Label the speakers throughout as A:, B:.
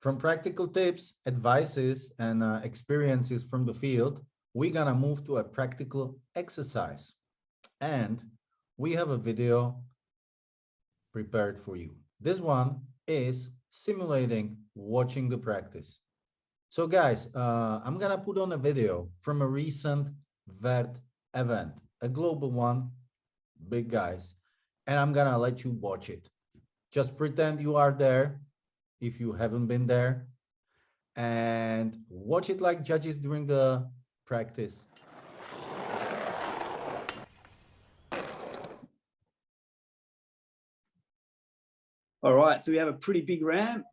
A: From practical tips, advices, and experiences from the field, we're gonna move to a practical exercise. And we have a video prepared for you. This one is simulating watching the practice. So guys, I'm gonna put on a video from a recent vet event, a global one, big guys, and I'm gonna let you watch it. Just pretend you are there if you haven't been there, and watch it like judges during the practice.
B: All right, so we have a pretty big ramp,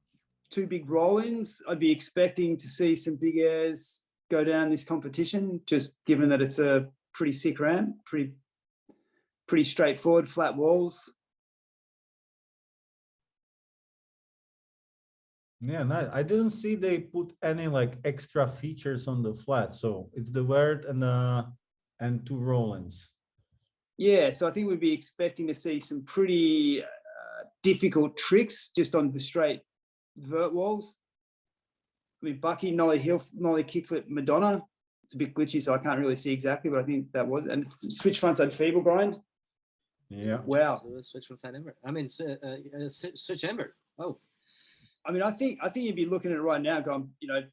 B: 2 big roll-ins. I'd be expecting to see some big airs go down this competition, just given that it's a pretty sick ramp, pretty straightforward, flat walls.
A: Yeah, nice. I didn't see they put any like extra features on the flat, so it's the vert and 2 roll-ins.
B: Yeah, so I think we'd be expecting to see some pretty difficult tricks just on the straight vert walls. I mean, Bucky, nollie kickflip, Madonna. It's a bit glitchy, so I can't really see exactly, but I think that was. And switch frontside feeble grind.
A: Yeah.
B: Wow.
C: Switch frontside invert. I mean, switch invert. Oh.
B: I mean, I think you'd be looking at it right now, going, you know,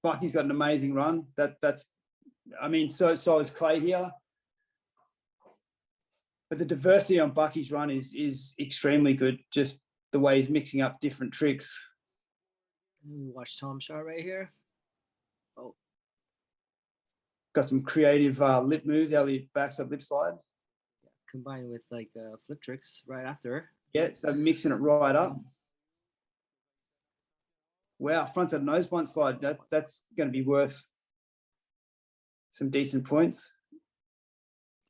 B: Bucky's got an amazing run. That's, I mean, so is Clay here. But the diversity on Bucky's run is extremely good. Just the way he's mixing up different tricks.
C: Watch Tom Shaw right here. Oh,
B: got some creative lip moves. How he backs up lip slide.
C: Yeah, combined with like flip tricks right after.
B: Yeah, so mixing it right up. Wow, frontside nose blunt slide. That's going to be worth some decent points.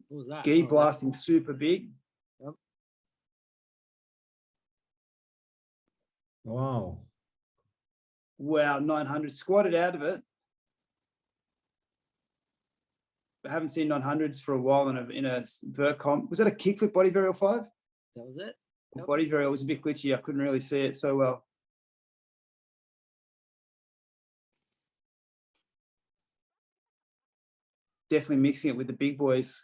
C: What was that?
B: Gi blasting super big.
C: Yep.
A: Wow.
B: Wow, 900 squatted out of it. I haven't seen 900s for a while in a vert comp. Was that a kickflip body varial 5?
C: That was it.
B: Yep. Body varial was a bit glitchy. I couldn't really see it so well. Definitely mixing it with the big boys.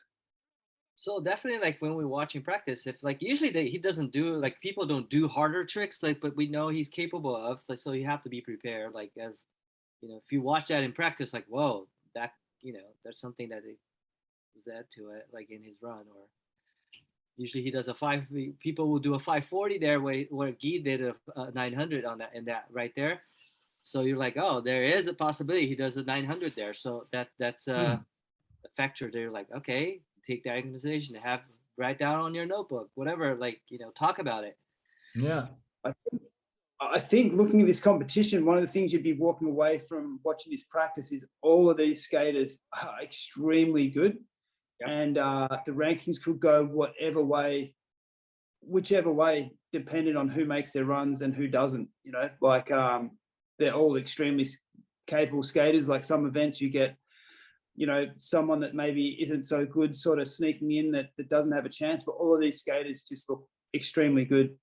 C: So definitely, like when we're watching practice, if like usually he doesn't do, like people don't do harder tricks, like, but we know he's capable of, like, so you have to be prepared. Like, as you know, if you watch that in practice, like, whoa, that, you know, there's something that was add to it, like in his run. Or usually he does a 5. People will do a 540 there, where Guy did a 900 on that, and that right there. So you're like, oh, there is a possibility he does a 900 there. So that's a factor there. Like, okay, take that into consideration. Write down on your notebook, whatever. Like, you know, talk about it.
A: Yeah.
B: I think looking at this competition, one of the things you'd be walking away from watching this practice is all of these skaters are extremely good. Yep. And the rankings could go whichever way, depending on who makes their runs and who doesn't. You know, like they're all extremely capable skaters. Like some events you get, you know, someone that maybe isn't so good sort of sneaking in that doesn't have a chance, but all of these skaters just look extremely good.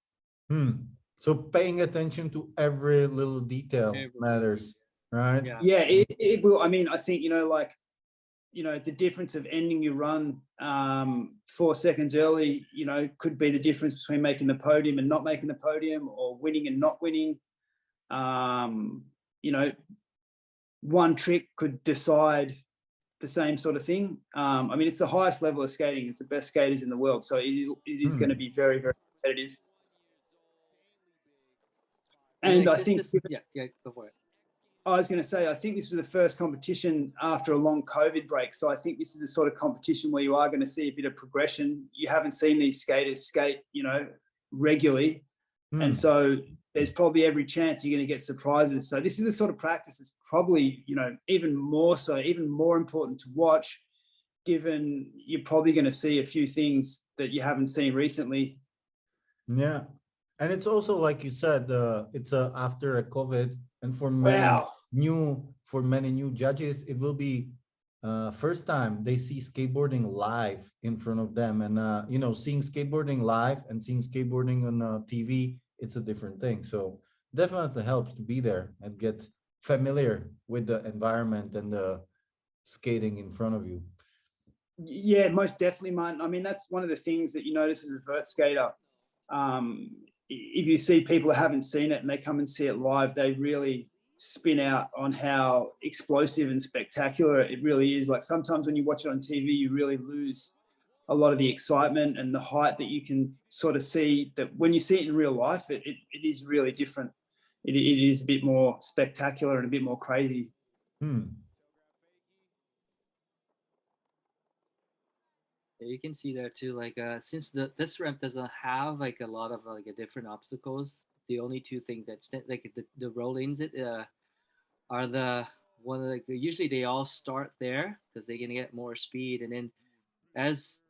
A: So paying attention to every little detail matters, right?
B: Yeah, it will. I mean, I think, you know, like, you know, the difference of ending your run 4 seconds early, you know, could be the difference between making the podium and not making the podium, or winning and not winning. You know, one trick could decide the same sort of thing. I mean, it's the highest level of skating. It's the best skaters in the world. So it is going to be very, very competitive. And I think,
C: yeah, go for it.
B: I was going to say, I think this is the first competition after a long COVID break. So I think this is the sort of competition where you are going to see a bit of progression. You haven't seen these skaters skate, you know, regularly. And so there's probably every chance you're going to get surprises. So this is the sort of practice that's probably, you know, even more important to watch, given you're probably going to see a few things that you haven't seen recently.
A: Yeah. And it's also, like you said, it's after a COVID, and for many new judges, it will be first time they see skateboarding live in front of them. And you know, seeing skateboarding live and seeing skateboarding on TV, it's a different thing. So definitely helps to be there and get familiar with the environment and the skating in front of you.
B: Yeah, most definitely, man. I mean, that's one of the things that you notice as a vert skater. If you see people that haven't seen it and they come and see it live, they really spin out on how explosive and spectacular it really is. Like sometimes when you watch it on TV, you really lose a lot of the excitement and the height that you can sort of see, that when you see it in real life, it is really different. It is a bit more spectacular and a bit more crazy.
C: You can see there too, like since this ramp doesn't have like a lot of like a different obstacles, the only two things that like the roll-ins are the one of, like usually they all start there because they're gonna get more speed, and then as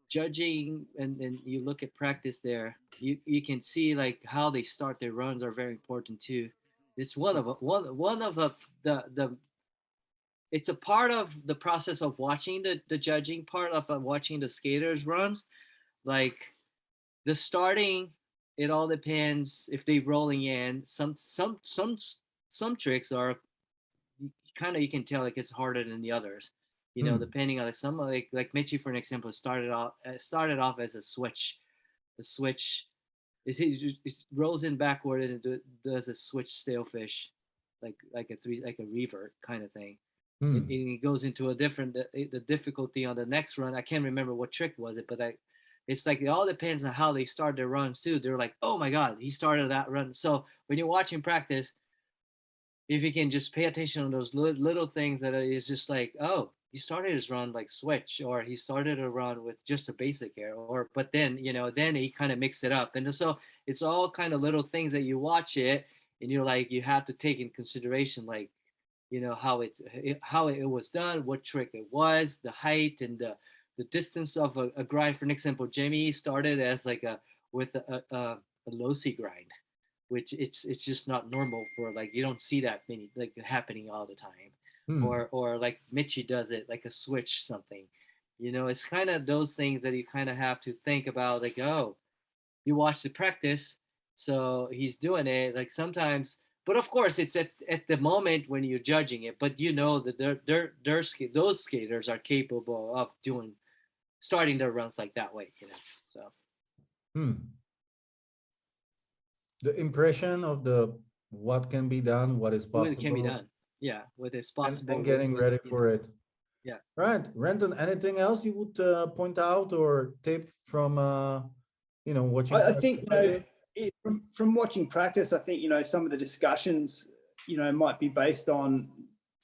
C: judging and you look at practice there, you can see like how they start their runs are very important too. It's one of the it's a part of the process of watching the judging part of watching the skaters runs. Like the starting, it all depends if they rolling in. Some tricks are kind of, you can tell like it's harder than the others. You know, depending on like some like Michi for an example started off as a switch. The switch is he rolls in backward and it does a switch stalefish, like a revert kind of thing. It goes into a different the difficulty on the next run. I can't remember what trick was it, but it's like it all depends on how they start their runs too. They're like, oh my god, he started that run. So when you're watching practice, if you can just pay attention on those little things, that is just like, oh, he started his run like switch, or he started a run with just a basic air, or but then then he kind of mix it up, and so it's all kind of little things that you watch it, and you're like you have to take in consideration, like how it was done, what trick it was, the height and the distance of a grind. For an example, Jamie started as like with a low C grind, which it's just not normal for, like, you don't see that many like happening all the time. Or like Mitchie does it like a switch something. It's kind of those things that you kind of have to think about, like, oh, you watch the practice, so he's doing it like sometimes. But of course, it's at the moment when you're judging it. But that those skaters are capable of starting their runs like that way. So.
A: The impression of what can be done, what is possible.
C: What can be done, yeah, what is possible,
A: and getting ready for it.
C: Yeah.
A: Right, Renton. Anything else you would point out or tip from watching?
B: I think from watching practice, I think some of the discussions might be based on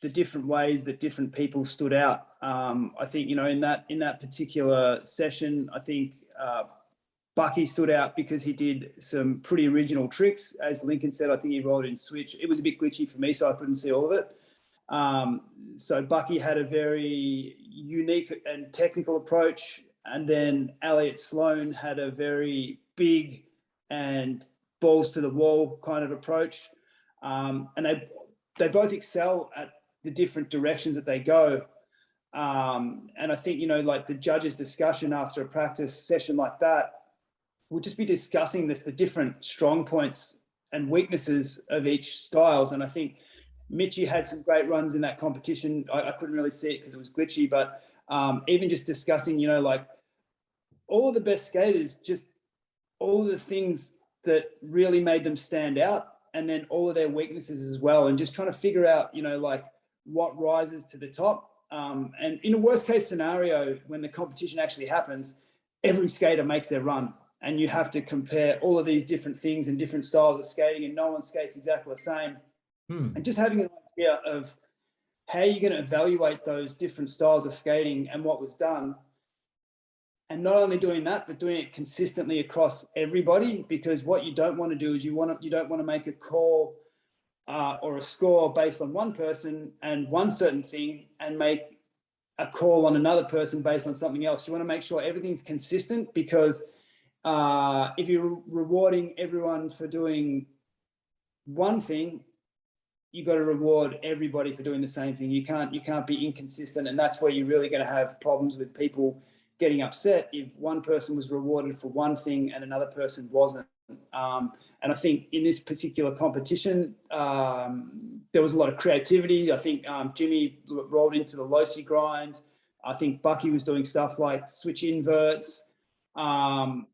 B: the different ways that different people stood out. I think in that particular session, I think Bucky stood out because he did some pretty original tricks. As Lincoln said, I think he rolled in switch. It was a bit glitchy for me, so I couldn't see all of it. So Bucky had a very unique and technical approach, and then Elliot Sloan had a very big and balls to the wall kind of approach. And they both excel at the different directions that they go. And I think, like the judges' discussion after a practice session like that, we'll just be discussing the different strong points and weaknesses of each styles. And I think Mitchie had some great runs in that competition. I couldn't really see it because it was glitchy, but even just discussing, like all of the best skaters, just all of the things that really made them stand out, and then all of their weaknesses as well. And just trying to figure out, like what rises to the top. And in a worst case scenario, when the competition actually happens, every skater makes their run. And you have to compare all of these different things and different styles of skating, and no one skates exactly the same. And just having an idea of how you're going to evaluate those different styles of skating and what was done. And not only doing that, but doing it consistently across everybody, because what you don't want to do is you don't want to make a call or a score based on one person and one certain thing and make a call on another person based on something else. You want to make sure everything's consistent, because if you're rewarding everyone for doing one thing, you got to reward everybody for doing the same thing. You can't be inconsistent, and that's where you're really going to have problems with people getting upset if one person was rewarded for one thing and another person wasn't. And I think in this particular competition, there was a lot of creativity. I think Jimmy rolled into the Losi grind. I think Bucky was doing stuff like switch inverts. The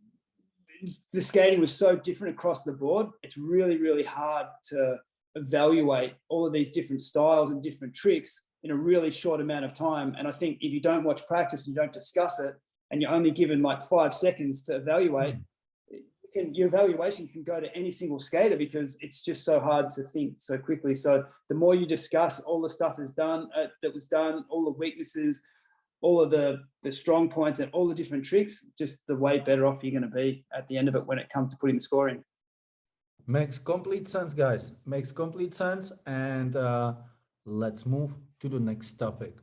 B: skating was so different across the board. It's really, really hard to evaluate all of these different styles and different tricks in a really short amount of time. And I think if you don't watch practice and you don't discuss it, and you're only given like 5 seconds to evaluate, your evaluation can go to any single skater because it's just so hard to think so quickly. So the more you discuss all the stuff that was done, all the weaknesses, all of the strong points and all the different tricks, just the way better off you're going to be at the end of it when it comes to putting the score in.
A: Makes complete sense, guys. Makes complete sense. And let's move to the next topic.